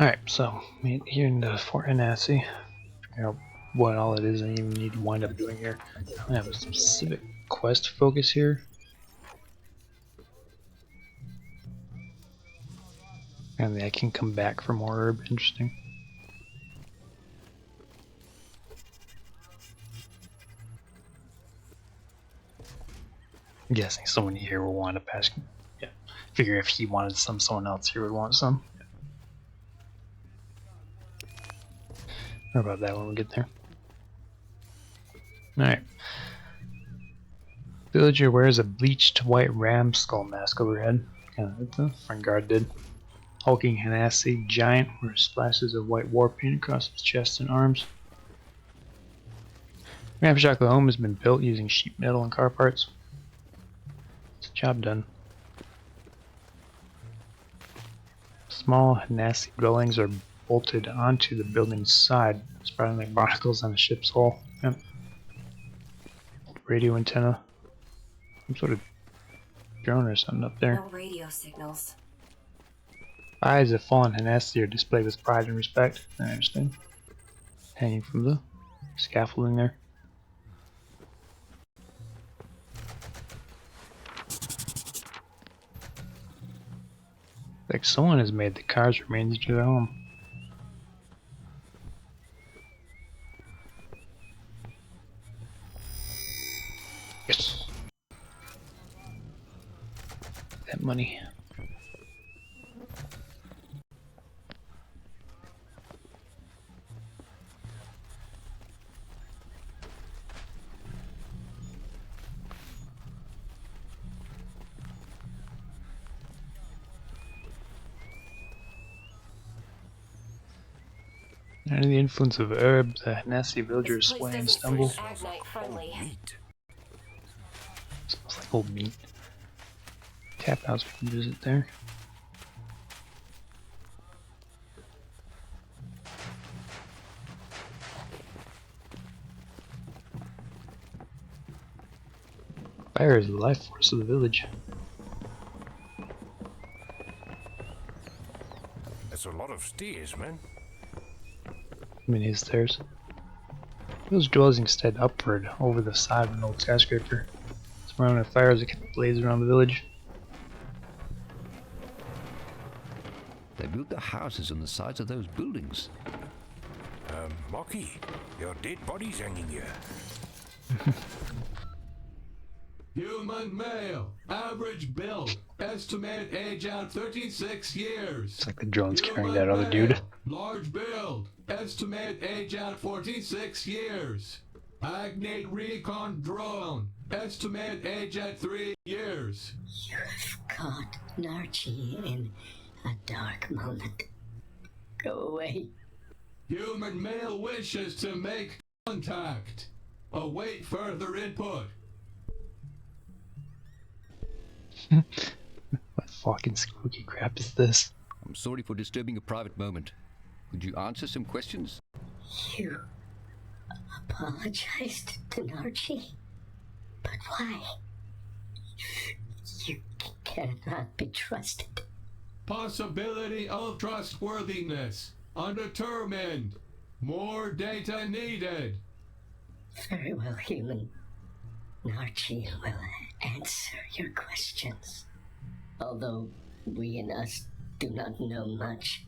Alright, so meet here in the Fort Hanasi. Figure out what all it is I even need to wind up doing here. I don't have a specific quest focus here. And I can come back for more herb. Interesting. I'm guessing someone here will want to pass. Yeah. Figure if he wanted some, someone else here would want some. More about that when we get there. Alright. Villager wears a bleached white ram skull mask overhead. Kind of like the front guard did. Hulking Hanasi giant wears splashes of white war paint across his chest and arms. Ramshackle home has been built using sheet metal and car parts. It's a job done. Small Hanasi dwellings are bolted onto the building's side, sprouting like barnacles on a ship's hull. Yep. Radio antenna. Some sort of drone or something up there. No radio signals. Eyes of fallen Hanasi are displayed with pride and respect. I understand. Hanging from the scaffolding there. Like someone has made the car's remains to their home. Yes. That money. Under the influence of herb, the Hanasi villagers sway and stumble. Smells Like old meat. Tap house we can visit there. Fire is the life force of the village. That's a lot of stairs, man. I mean, his stairs. Those dwellings instead upward over the side of an old skyscraper. Surrounded by fires that can blaze around the village. They built their houses on the sides of those buildings. Mocky, your dead body's hanging here. Human male, average build, estimated age out 36 years. It's like the drone's carrying that other dude. Large build, estimated age out 46 years. Agnate recon drone, estimated age at 3 years. You've caught Narchi in a dark moment. Go away. Human male wishes to make contact. Await further input. What fucking spooky crap is this? I'm sorry for disturbing a private moment. Could you answer some questions? You apologized to Narchi? But why? You cannot be trusted. Possibility of trustworthiness. Undetermined. More data needed. Very well, human. Narchi will answer your questions. Although we and us do not know much.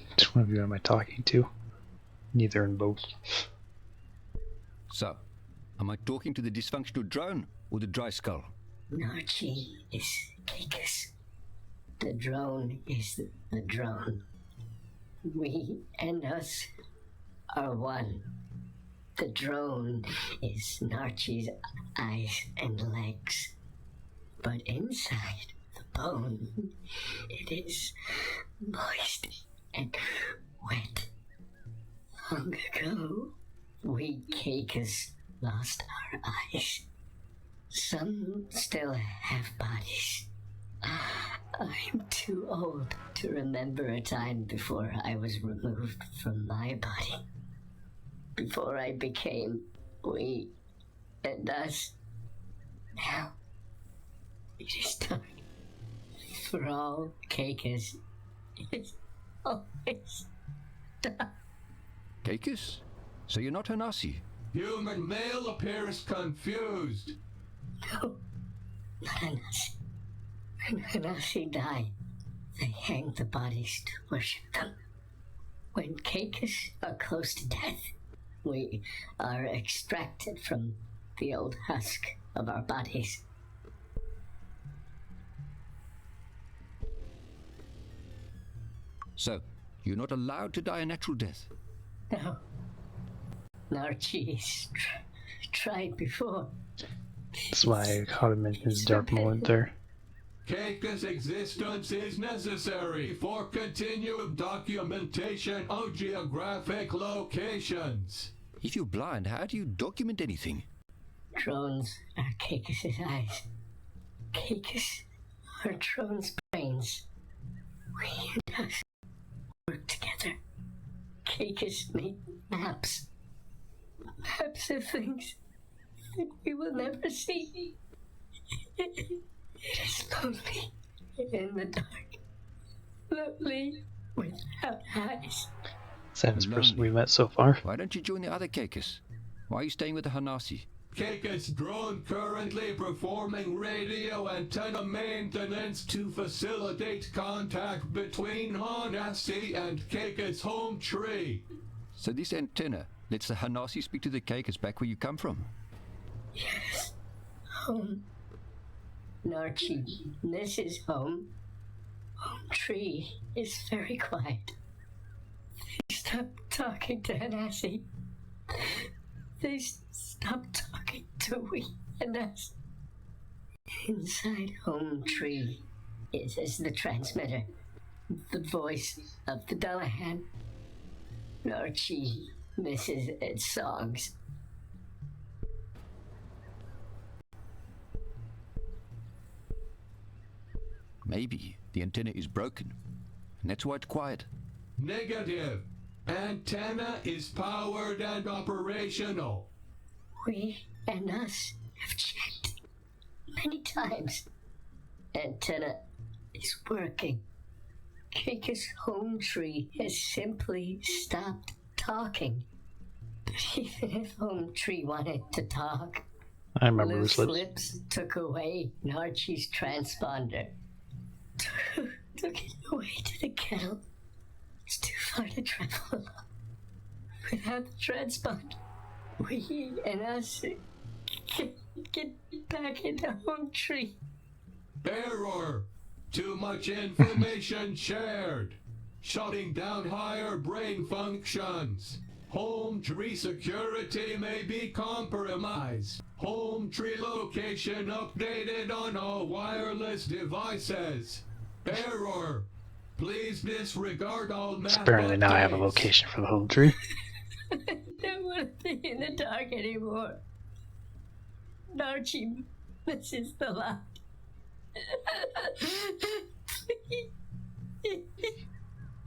Which one of you am I talking to? Neither and both. So, am I talking to the dysfunctional drone or the dry skull? Narchi is Caicus. The drone is the drone. We and us are one. The drone is Narchi's eyes and legs. But inside the bone, it is moist and wet. Long ago, we Caicus lost our eyes. Some still have bodies. I'm too old to remember a time before I was removed from my body. Before I became we and us. Now, it is time. for all cakeers is always die. Caicus? So you're not Hanasi? Human male appears confused. No, not Hanasi. When Hanasi died, they hanged the bodies to worship them. When cakeers are close to death, we are extracted from the old husk of our bodies. So, you're not allowed to die a natural death? No. Narchi's tried before. That's why I caught him in his dark moment there. Keika's existence is necessary for continued documentation of geographic locations. If you're blind, how do you document anything? Drones are Caicus' eyes. Caicus are drones' brains. We and us work together. Caicus made maps. Maps of things that we will never see. It is lonely in the dark. Lonely without eyes. Saddest person we met so far. Why don't you join the other Caicus? Why are you staying with the Hanasi? Keika's drone currently performing radio antenna maintenance to facilitate contact between Hanasi and Keika's home tree. So this antenna lets the Hanasi speak to the Caicus back where you come from? Yes. Home. Narchi, this is home. Home tree is very quiet. They stopped talking to Hanasi. They stopped talking to we and us. Inside home tree is the transmitter, the voice of the Dullahan. Narchi misses its songs. Maybe the antenna is broken, and that's why it's quiet. Negative. Antenna is powered and operational. We and us have checked many times. Antenna is working. Caicus home tree has simply stopped talking. But even if home tree wanted to talk, I remember his loose lips. lips took away Narchi's transponder. Took it away to the kettle. It's too far to travel alone. Without the transponder, we and us can get back into home tree. Error. Too much information shared. Shutting down higher brain functions. Home tree security may be compromised. Home tree location updated on all wireless devices. Error. Please disregard all map Apparently now I have a updates. location for the home tree. I don't want to be in the dark anymore. Narchi misses the light.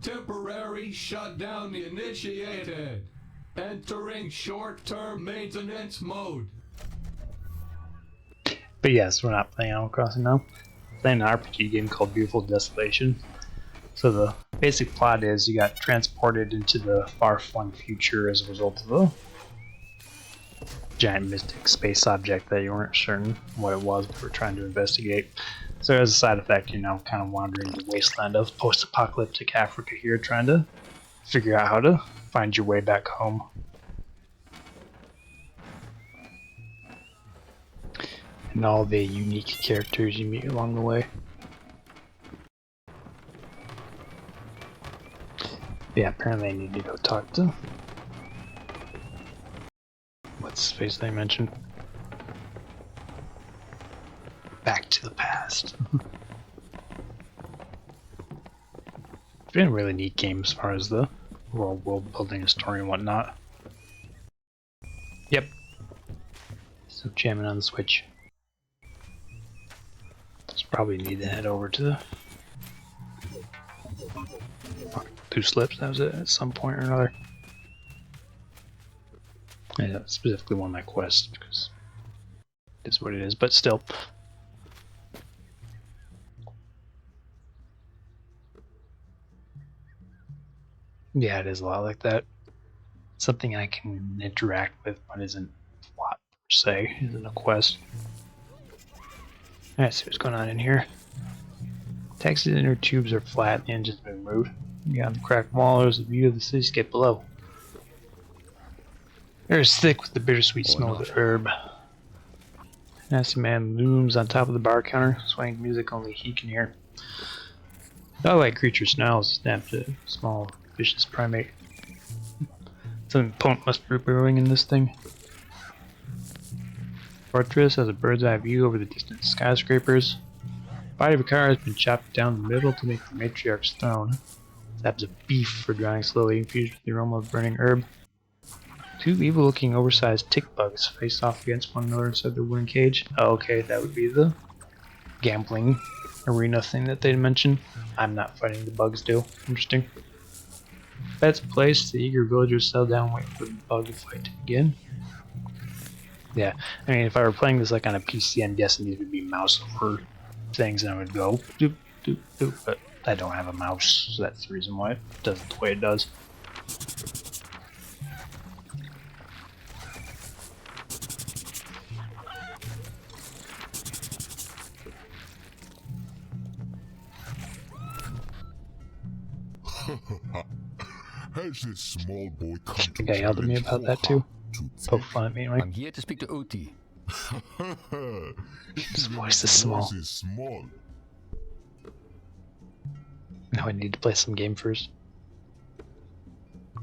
Temporary shutdown initiated. Entering short-term maintenance mode. But yes, we're not playing Animal Crossing now. We're playing an RPG game called Beautiful Desolation. So the basic plot is you got transported into the far-flung future as a result of a giant mystic space object that you weren't certain what it was, but were trying to investigate. So as a side effect, you're now kind of wandering the wasteland of post-apocalyptic Africa here, trying to figure out how to find your way back home. And all the unique characters you meet along the way. Yeah, apparently I need to go talk to... what's the face they mentioned? Back to the past. It's been a really neat game as far as the world building, story and whatnot. Yep. So jamming on the Switch. Just probably need to head over to the... Two slips, that was it at some point or another. Yeah, specifically one of my quests, because it's what it is, but still. Yeah, it is a lot like that. Something I can interact with, but isn't plot per se, isn't a quest. Alright, see what's going on in here. Taxi's inner tubes are flat, the engine's been removed. Beyond the cracked wall, there's a view of the cityscape below. Air is thick with the bittersweet smell of the herb. Hanasi man looms on top of the bar counter, swaying music only he can hear. Dog-like creature snarls, snapped a small, vicious primate. Something potent must be brewing in this thing. Fortress has a bird's eye view over the distant skyscrapers. The body of a car has been chopped down the middle to make the matriarch's throne. Slabs of beef for drying slowly, infused with the aroma of burning herb. Two evil-looking, oversized tick bugs face off against one another inside the wooden cage. Oh, okay, that would be the gambling arena thing that they mentioned. I'm not fighting, the bugs do. Interesting. Bets placed, the eager villagers settle down, waiting for the bug fight to begin. Yeah, I mean, if I were playing this like on a PC, I'm guessing these would be mouse over things, and I would go doop doop doop. But I don't have a mouse, so that's the reason why it does it the way it does. Has this small boy come to The guy yelled at me about that too. Poke fun at me, right? I'm here to speak to Oothee. His voice is small. Now I need to play some game first.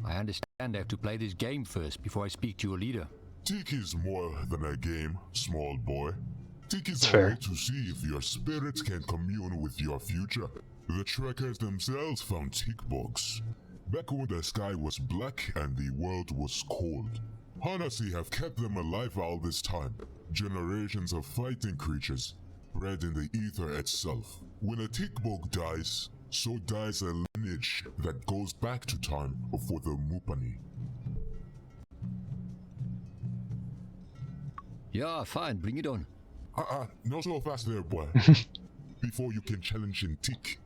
I understand I have to play this game first before I speak to your leader. Tick is more than a game, small boy. Tick is It's a fair. way to see if your spirits can commune with your future. The trekkers themselves found tick bugs. Back when the sky was black and the world was cold. Hanasi have kept them alive all this time. Generations of fighting creatures, bred in the ether itself. When a tick bug dies, so dies a lineage that goes back to time for the Mupani. Yeah, fine, bring it on. Not so fast there, boy. Before you can challenge in tick,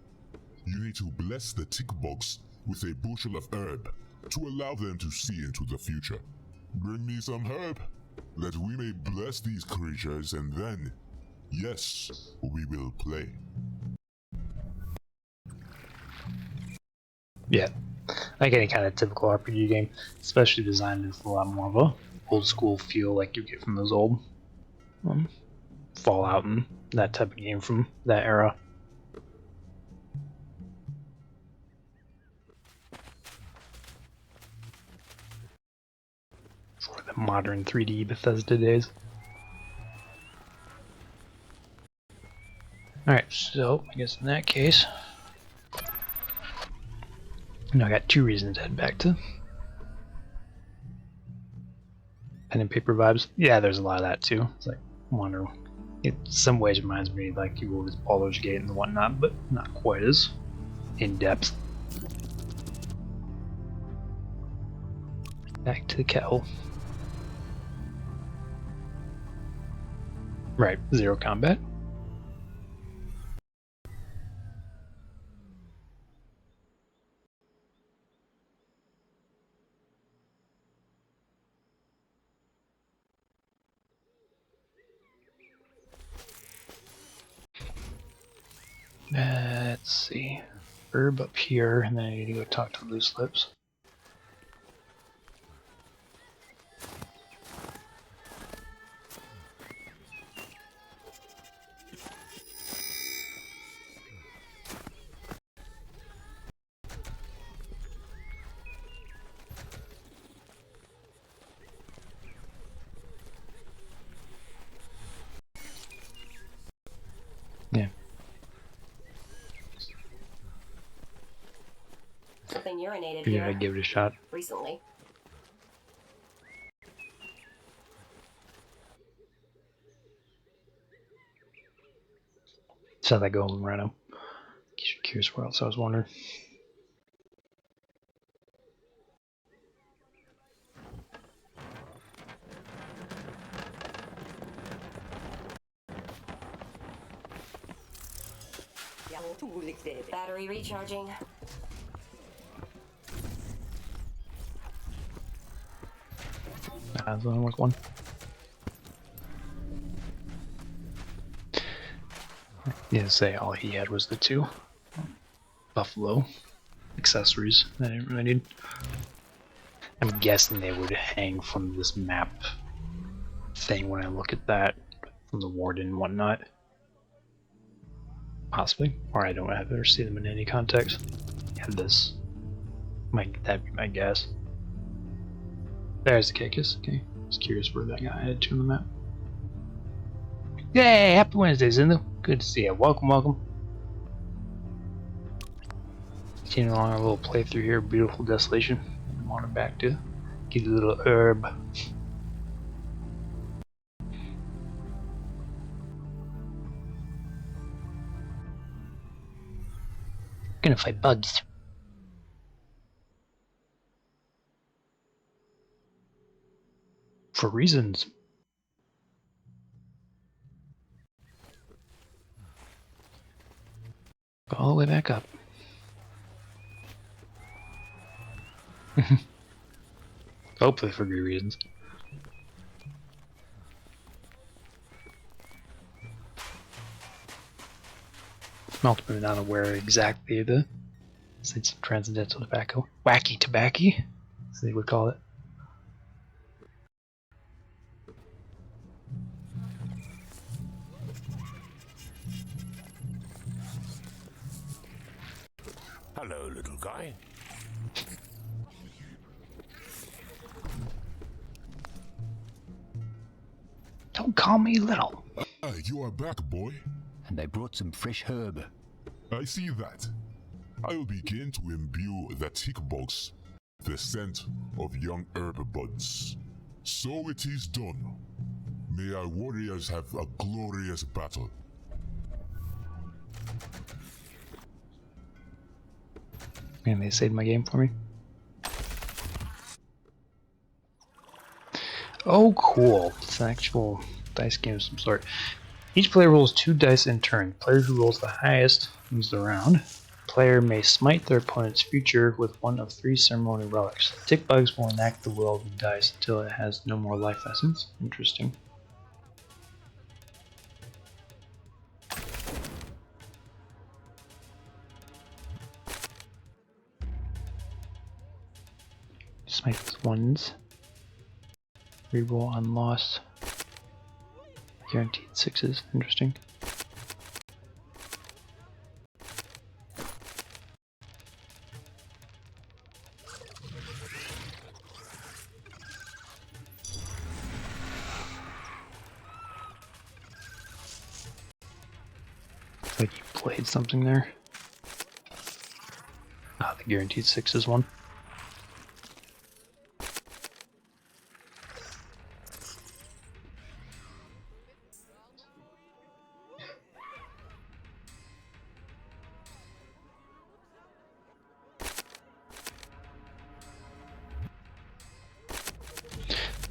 you need to bless the tick bugs with a bushel of herb to allow them to see into the future. Bring me some herb, that we may bless these creatures, and then, yes, we will play. Yeah, like any kind of typical RPG game, especially designed with a lot more of a old school feel like you get from those old Fallout and that type of game from that era. For the modern 3D Bethesda days. Alright, so I guess in that case, now I got two reasons to head back to pen and paper vibes. Yeah, there's a lot of that too. It's like, I wonder, it in some ways reminds me like you always Baldur's Gate and whatnot, but not quite as in depth. Back to the kettle. Right, zero combat. Let's see. Herb up here, and then I need to go talk to Loose Lips. Yeah. Something urinated Figured here I'd give it a shot. recently. So that go in Rhino. Curious where else I was wondering. Battery recharging. Sometimes when I'm with one. He didn't say all he had was the 2 buffalo accessories that I didn't really need. I'm guessing they would hang from this map thing when I look at that from the warden and whatnot. Possibly, or I don't ever see them in any context. Yeah, this that'd be my guess. There's the Caicus. Okay, just curious where that got added to on the map. Yay! Happy Wednesday, Zindu. Good to see you. Welcome, welcome. Continuing along our little playthrough here, beautiful Desolation. I'm on it back to get a little herb. Gonna fight bugs. For reasons. Go all the way back up. Hopefully for good reasons. I'm ultimately not aware exactly of the sense of transcendental tobacco. Wacky tobacco, as they would call it. Hello, little guy. Don't call me little. You are back, boy. And I brought some fresh herb. I see that. I'll begin to imbue the tick box, the scent of young herb buds. So it is done. May our warriors have a glorious battle. Man, they saved my game for me. Oh, cool. It's an actual dice game of some sort. Each player rolls 2 dice in turn. The player who rolls the highest wins the round. Player may smite their opponent's future with one of 3 ceremonial relics. Tick bugs will enact the will of the dice until it has no more life essence. Interesting. Smite with 1s. Reroll on loss. Guaranteed 6s. Interesting. Looks like you played something there. Ah, the guaranteed 6s one.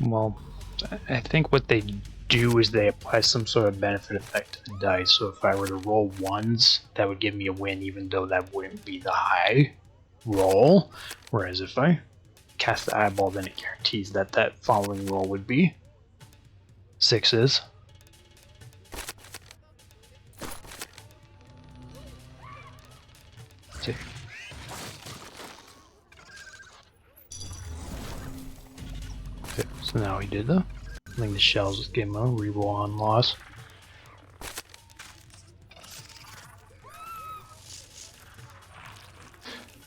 Well, I think what they do is they apply some sort of benefit effect to the dice. So if I were to roll 1s, that would give me a win, even though that wouldn't be the high roll. Whereas if I cast the eyeball, then it guarantees that that following roll would be 6s. See. Okay, so now he did the fling the shells with game mode, reroll on loss.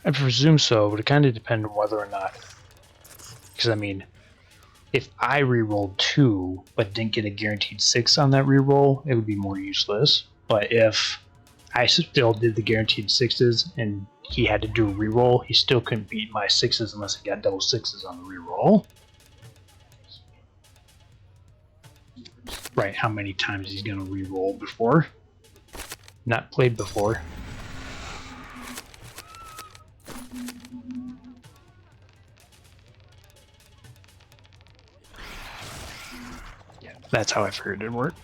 I presume so, but it kind of depends on whether or not. Because I mean, if I rerolled 2 but didn't get a guaranteed 6 on that reroll, it would be more useless. But if I still did the guaranteed 6s and he had to do a reroll, he still couldn't beat my 6s unless he got double 6s on the reroll. Right, how many times he's gonna reroll before? Not played before. Yeah, that's how I figured it'd work.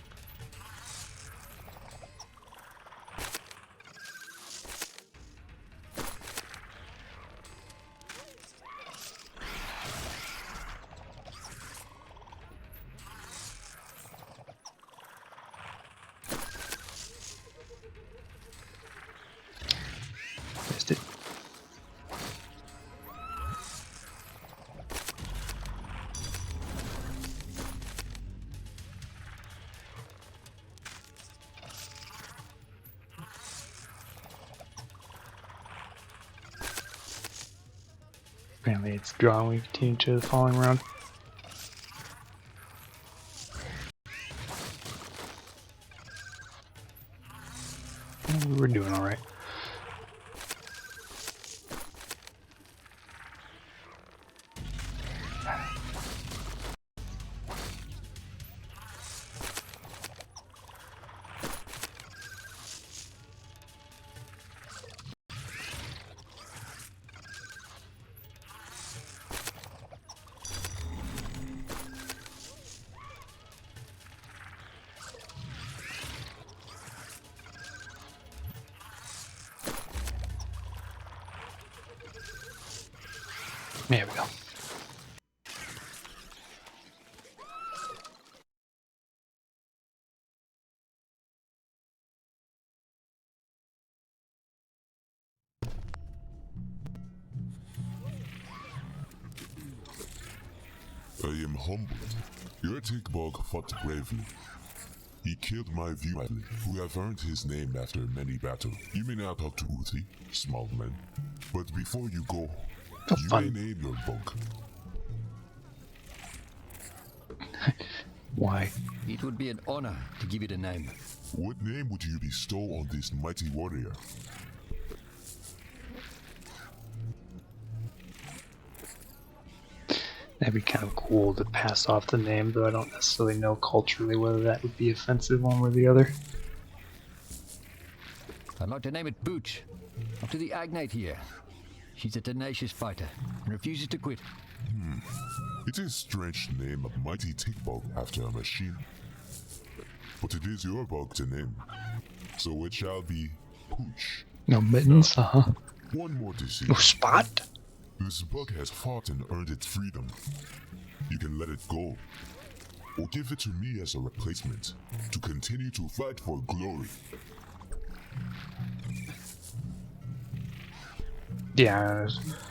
Apparently it's drawn. We continue to the following round. We're doing alright. There we go. I am humbled. Your tick bug fought bravely. He killed my view rival, who have earned his name after many battles. You may now talk to Oothee, small man. But before you go, you may name your bug. Why? It would be an honor to give it a name. What name would you bestow on this mighty warrior? That'd be kind of cool to pass off the name, though I don't necessarily know culturally whether that would be offensive one way or the other. I'd like to name it Booch, after the Agnate here. She's a tenacious fighter and refuses to quit. It is a strange name, a mighty tick bug after a machine. But it is your bug to name, so it shall be Pooch. No mittens, One more disease. No spot? This bug has fought and earned its freedom. You can let it go, or give it to me as a replacement, to continue to fight for glory. Yeah.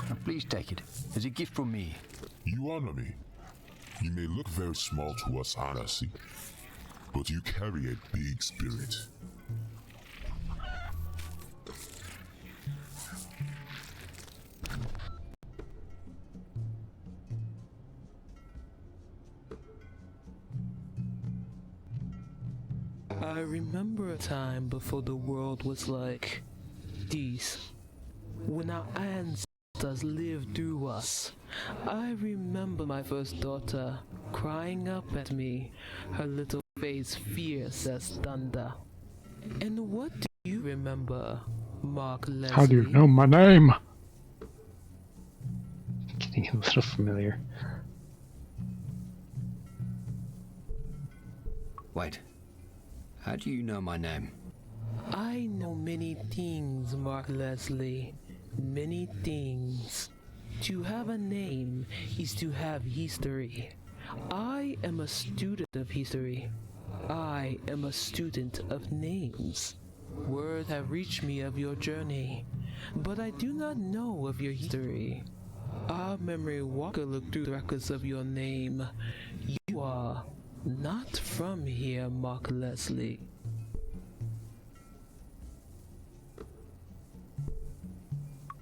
Now please take it as a gift from me. You honor me. You may look very small to us, Hanasi, but you carry a big spirit. I remember a time before the world was like this, when our ancestors lived through us. I remember my first daughter crying up at me, her little face fierce as thunder. And what do you remember, Mark Leslie? How do you know my name? Getting a little familiar. Wait, how do you know my name? I know many things, Mark Leslie. Many things. To have a name is to have history. I am a student of history. I am a student of names. Word have reached me of your journey, but I do not know of your history. Our memory walker looked through the records of your name. You are not from here, Mark Leslie.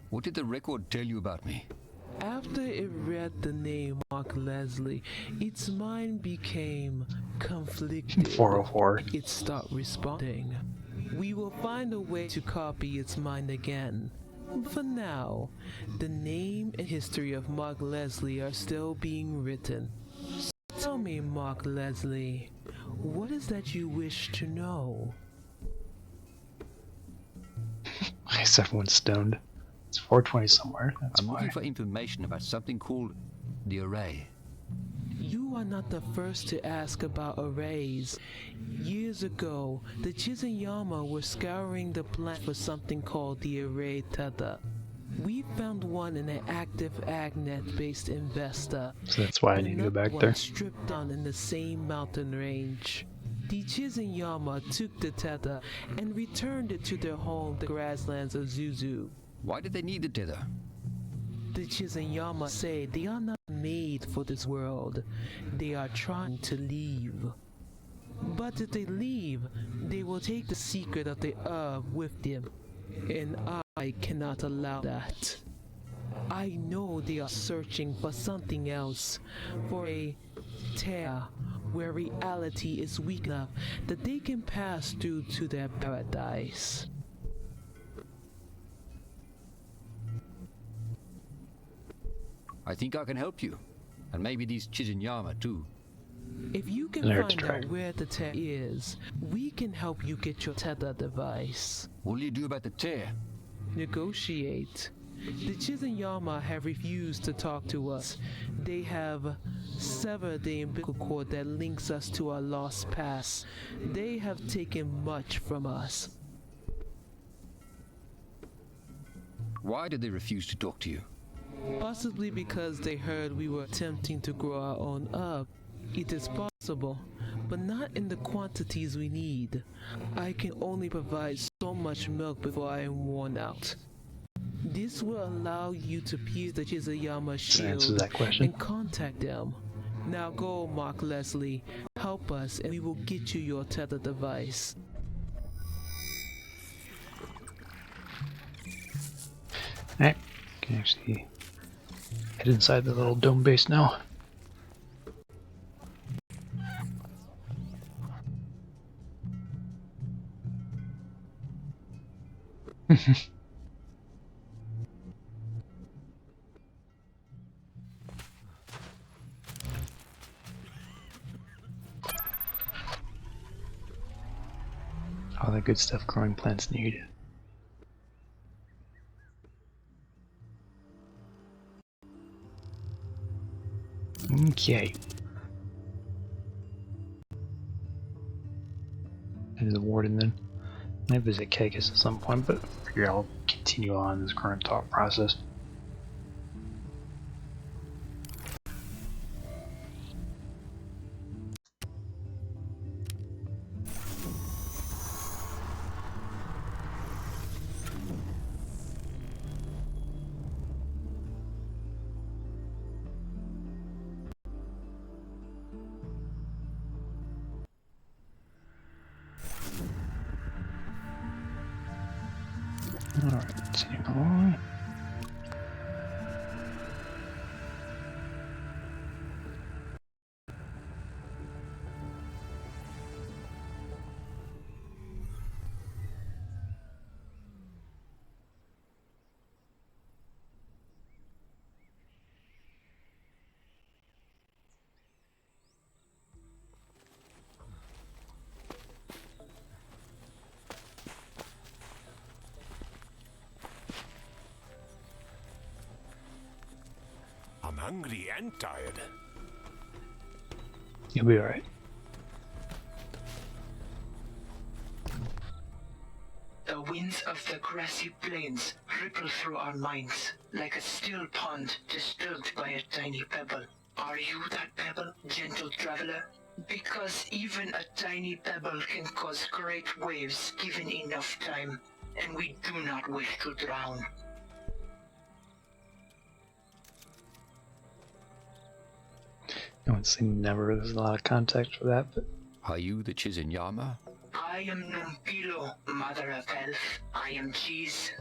What did the record tell you about me? After it read the name Mark Leslie, its mind became conflicted. 404. It stopped responding. We will find a way to copy its mind again. For now, the name and history of Mark Leslie are still being written. Tell me, Mark Leslie, what is that you wish to know? I guess everyone's stoned. It's 420 somewhere. That's I'm why. looking for information about something called the Array. You are not the first to ask about arrays. Years ago, the Chizanyama were scouring the planet for something called the Array Tether. We found one in an active Agnet-based investor. So that's why I need to go back Another there. one stripped down in the same mountain range. The Chizanyama took the tether and returned it to their home, the grasslands of Zuzu. Why did they need the tether? The Chizanyama say they are not made for this world. They are trying to leave. But if they leave, they will take the secret of the herb with them. And I cannot allow that. I know they are searching for something else, for a tear where reality is weak enough that they can pass through to their paradise. I think I can help you. And maybe these Chizinyama too. If you can There to find try. out where the tear is, we can help you get your tether device. What will you do about the tear? Negotiate. The Chizinyama have refused to talk to us. They have severed the umbilical cord that links us to our lost past. They have taken much from us. Why did they refuse to talk to you? Possibly because they heard we were attempting to grow our own up. It is possible, but not in the quantities we need. I can only provide so much milk before I am worn out. This will allow you to pierce the Chizayama Answers shield that question. and contact them. Now go, Mark Leslie. Help us and we will get you your tether device. Alright, can actually head inside the little dome base now. All the good stuff growing plants need. Okay. There's the warden then. Might visit Cagus at some point, but I figure I'll continue on this current thought process. Alright, continuing along. I'm hungry and tired. You'll be alright. The winds of the grassy plains ripple through our minds like a still pond disturbed by a tiny pebble. Are you that pebble, gentle traveler? Because even a tiny pebble can cause great waves given enough time, and we do not wish to drown. I would say never. There's a lot of context for that, but Are you the Chizinyama? I am Numpilo, Mother of Health. I am Cheese.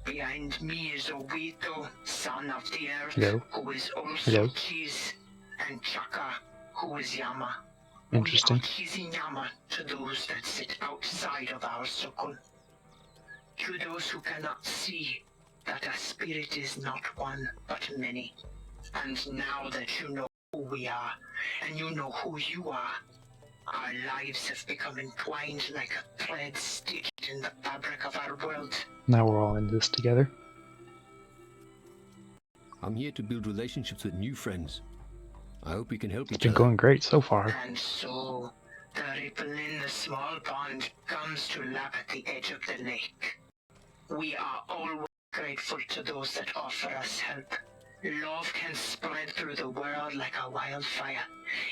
Behind me is Owito, Son of the Earth, Hello. who is also Hello. Cheese, and Chaka, who is Yama. interesting. We are Cheesy Yama to those that sit outside of our circle. To those who cannot see that a spirit is not one, but many. And now that you know who we are, and you know who you are, our lives have become entwined like a thread stitched in the fabric of our world. Now we're all in this together. I'm here to build relationships with new friends. I hope we can help It's each been other. going great so far. And so, the ripple in the small pond comes to lap at the edge of the lake. We are always grateful to those that offer us help. Love can spread through the world like a wildfire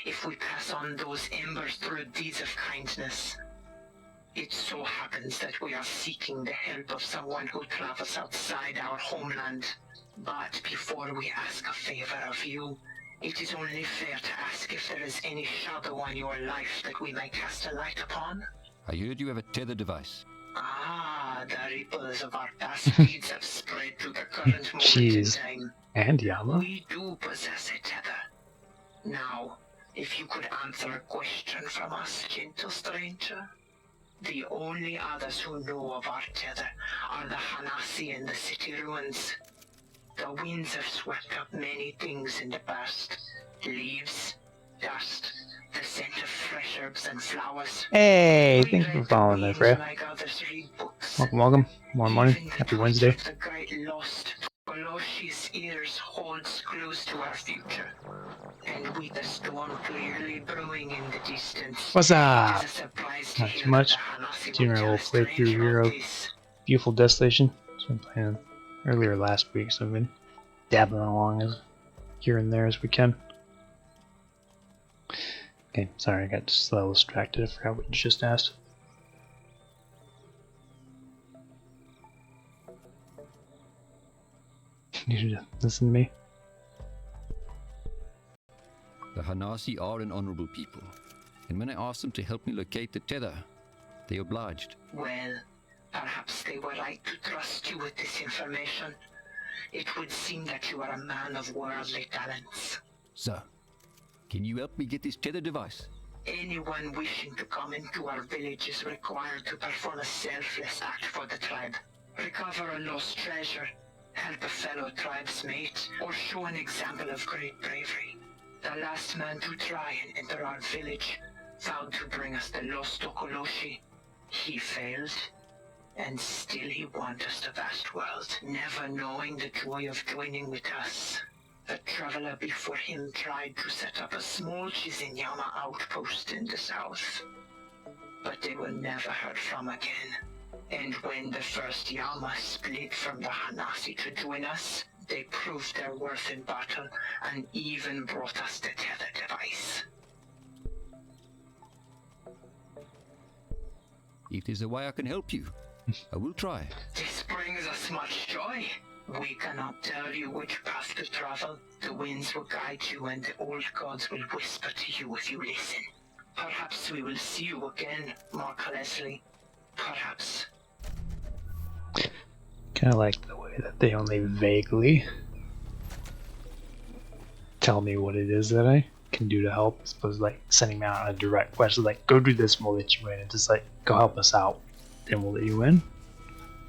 if we pass on those embers through deeds of kindness. It so happens that we are seeking the help of someone who travels outside our homeland. But before we ask a favor of you, it is only fair to ask if there is any shadow on your life that we may cast a light upon. I heard you have a tether device. Ah, the ripples of our past deeds have spread to the current moment in Jeez. time. And Yama? We do possess a tether. Now, if you could answer a question from us, gentle stranger. The only others who know of our tether are the Hanasi in the city ruins. The winds have swept up many things in the past. Leaves, dust, the scent of fresh herbs and flowers. Hey, We thank you for read the following there, winds Freya. like others read books. Welcome, welcome. Morning. Even the Happy touch Wednesday. of the great lost Colossus ears holds clues to our future. And with the storm clearly brewing in the distance, What's it up? is a surprise to Not hear too much. that the Hanasi Doing will our tell little a playthrough stranger here of of this. Beautiful Desolation. So I'm playing earlier last week, so I've been dabbling along as here and there as we can. Okay, sorry, I got just a little distracted. I forgot what you just asked. You should listen to me. The Hanasi are an honorable people, and when I asked them to help me locate the tether, they obliged. Well, perhaps they were right to trust you with this information. It would seem that you are a man of worldly talents. So, can you help me get this tether device? Anyone wishing to come into our village is required to perform a selfless act for the tribe. Recover a lost treasure, help a fellow tribesmate, or show an example of great bravery. The last man to try and enter our village vowed to bring us the lost Okoloshi. He failed, and still he wanders the vast world, never knowing the joy of joining with us. The traveler before him tried to set up a small Shizunyama outpost in the south, but they were never heard from again. And when the first Yama split from the Hanasi to join us, they proved their worth in battle and even brought us the tether device. If there's a way I can help you, I will try. This brings us much joy. We cannot tell you which path to travel. The winds will guide you and the old gods will whisper to you if you listen. Perhaps we will see you again, Mark Leslie. Perhaps. Kind of like the way that they only vaguely tell me what it is that I can do to help, as opposed to like sending me out on a direct quest, like go do this and we'll let you in. It's just like go help us out, then we'll let you in.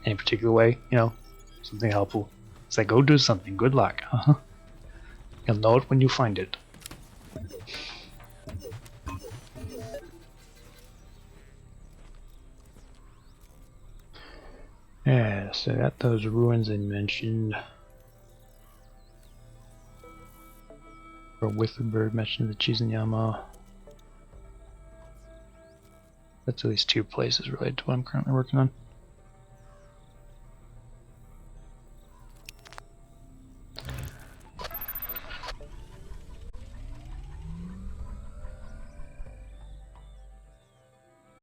Any particular way, you know, something helpful. It's like go do something. Good luck. You'll know it when you find it. Yeah, so got those ruins I mentioned. Or Witherbird mentioned the Chizunyama. That's at least two places related to what I'm currently working on.